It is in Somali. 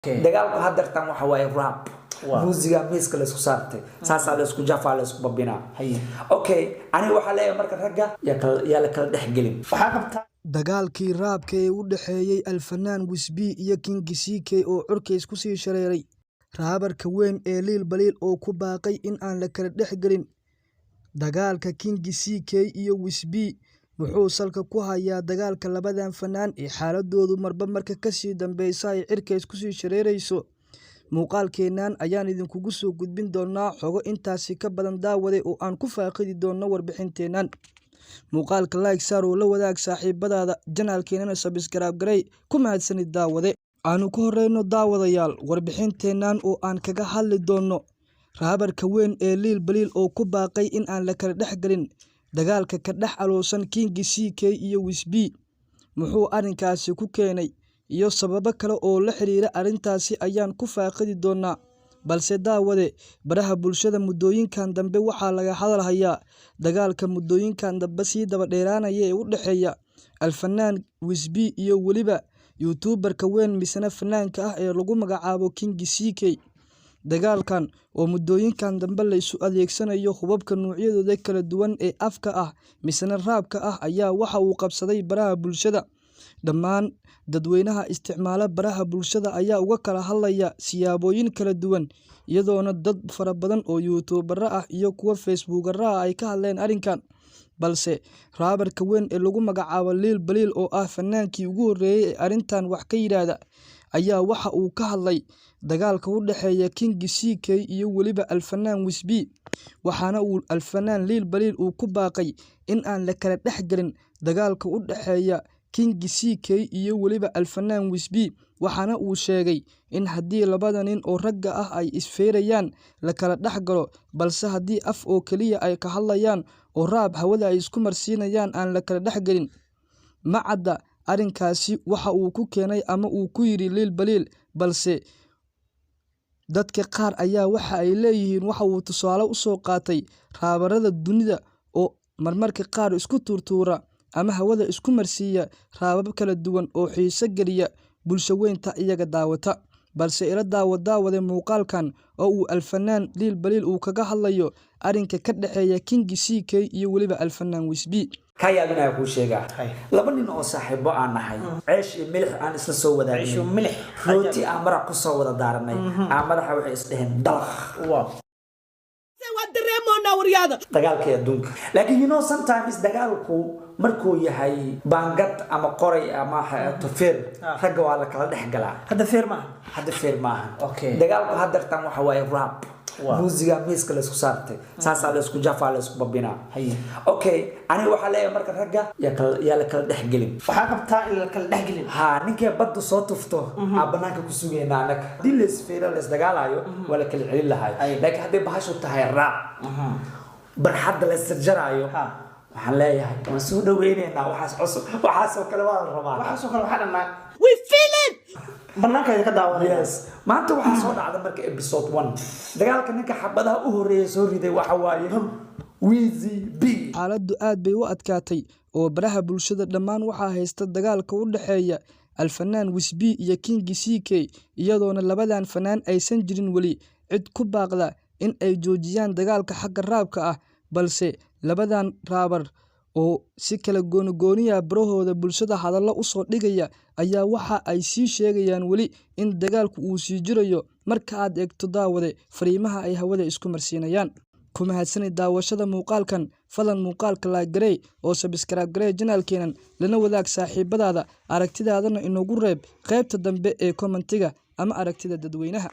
dagaalku hadda waxa way rap muusiga miiska la isku saartay saasa la isku jafaa la isku babina okay ani waxa leeyahay marka ragga ya la kala dhaxgelin waxa qabta dagaalkii raabka ee u dhaxeeyay Alfanaan Wisbi iyo King CK oo curka isku sii shareeray raabarka weyn ee Lil Baliil oo ku baaqay in aan la kala dhaxgelin dagaalka King CK iyo Wisbi wuxuu salka ku hayaa dagaalka labadan fanaan ee xaaladoodu marba marka ka sii dambeysay ay cirka isku sii shareerayso muuqaalkeenan ayaan idinkugu soo gudbin doonaa xogo intaasi ka badan daawade oo aan ku faaqidi doono warbixinteenan muuqaalka like saar oo la wadaag saaxiibadaada janaalkeenana subscribe garay ku mahadsanid daawade aanu ku horeyno daawadayaal warbixinteenan oo aan kaga hadli doono raabarka weyn ee Lil Baliil oo ku baaqay in aan la kala dhaxgelin dagaalka ka dhex aloosan King CK iyo Wisbi muxuu arinkaasi ku keenay iyo sababo kale oo la xiriira arintaasi ayaan ku faaqidi doonaa balse daawade baraha bulshada muddooyinkan dambe waxaa laga hadalhayaa dagaalka muddooyinkan dambe si daba dheeraanaya ee u dhaxeeya Alfanaan Wisbi iyo waliba YouTuberka weyn misna fanaanka ah ee lagu magacaabo King CK dagaalkan oo muddooyinkan dambe la isu adeegsanayo hubabka noocyadooda kala duwan ee afka ah misna raabka ah ayaa waxa uu qabsaday baraha bulshada dhammaan dadweynaha isticmaala baraha bulshada ayaa uga kala hadlaya siyaabooyin kala duwan iyadoona dad fara badan oo YouTuber ah iyo kuwa Facebooker ah ay ka hadleen arinkan balse raabarka weyn ee lagu magacaabo Lil Baliil oo ah fanaankii ugu horeeyay ee arintan wax ka yiraahda ayaa waxa uu ka hadlay dagaalka u dhaxeeya King CK iyo waliba Alfanaan Wisbi waxaana uu Alfanaan Lil Baliil uu ku baaqay in aan la kala dhaxgelin dagaalka u dhaxeeya King CK iyo waliba Alfanaan Wisbi waxaana uu sheegay in haddii labada nin oo ragga ah ay isfeerayaan la kala dhaxgalo balse haddii af oo kaliya ay ka hadlayaan oo raab hawada ay isku marsiinayaan aan la kala dhaxgelin macadda arinkaasi waxa uu ku keenay ama uu ku yiri Lil Baliil balse dadka qaar ayaa waxa ay leeyihiin waxa uu tusaale u soo qaatay raabarada dunida oo marmarka qaar isku turtuura ama hawada isku marsiiya raabab kala duwan oo xiiso galiya bulsho weynta iyaga daawata balse ila daawade muuqaalkan oo uu Alfanaan Lil Baliil uu kaga hadlayo arinka ka dhaxeeya King CK iyo waliba Alfanaan Wisbi kayaabina ku sheega laba nin oo saaxiibo aan nahay ceesh iyo milix aan isla soo wadaagay rooti aan maraq ku soo wada daarnay aan madaxa waxay isdheheen dalaq dagaalka adduunka laakiin sometimes dagaalku markuu yahay baangad ama qoray ama tafeer ragga waa la kala dhaxgalaa hadda feer maaha dagaalku hadda waxa way rap muusiga miiska la isku saartay saasa la isku jafaa la isku babina okay ani waxa leeyahay marka ragga ya la kala dhaxgelin waxa qabtaa in la kala dhaxgelin ninkii baddu soo tufto banaanka ku sugeynaa anaga hadii la isfeero la isdagaalayo wala kala celin lahaay laakiin hadii bahashu tahay rap barxadda la isjaraayo waxaan leeyahay waan soo dhaweyneynaa waxaas cusub waxaas oo kale waa la rabaa waxaas oo kale waxa dhanaa we feel it banaanka ka daawanaya yes maanta waxa soo dhacda marka episode 1 dagaalka ninka xabadaha u horeeyay soo riday waxa waaye Wizzy B xaaladdu aad bay u adkaatay oo baraha bulshada dhammaan waxa haysta dagaalka u dhaxeeya Alfanaan Wisbi iyo King CK iyadoona labadan fanaan aysan jirin wali cid ku baaqda in ay joojiyaan dagaalka xagga raabka ah balse labadan raabar oo si kala gooniya barahooda bulshada hadallo u soo dhigaya ayaa waxa ay sii sheegayaan wali in dagaalku uu sii jirayo marka aad eegto daawade fariimaha ay hawada isku marsiinayaan ku mahadsanid daawashada muuqaalkan fadlan muuqaalka like garay oo subscribe garay janaalkeenan lana wadaag saaxiibadaada aragtidaadana inoogu reeb qaybta dambe ee commentiga ama aragtida dadweynaha